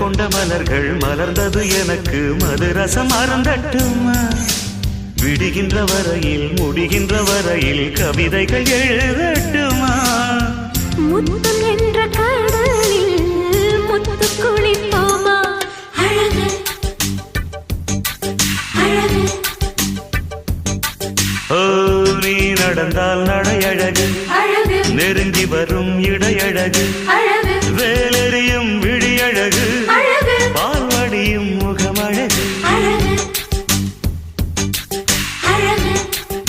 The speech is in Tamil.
கொண்ட மலர்கள் மலர்ந்தது எனக்கு மதுரசம் அருந்தட்டுமா விடுகின்ற வரையில் முடிகின்ற வரையில் கவிதைகள் எழுதட்டுமா முத்தம் என்ற கடலில் முத்து குளிப்போமா அழகு அழகு ஓ நீ நடந்தால் நடையழகு அழகு நெருங்கி வரும் இடையழகு அழகு வேலெறியும் விழியழகு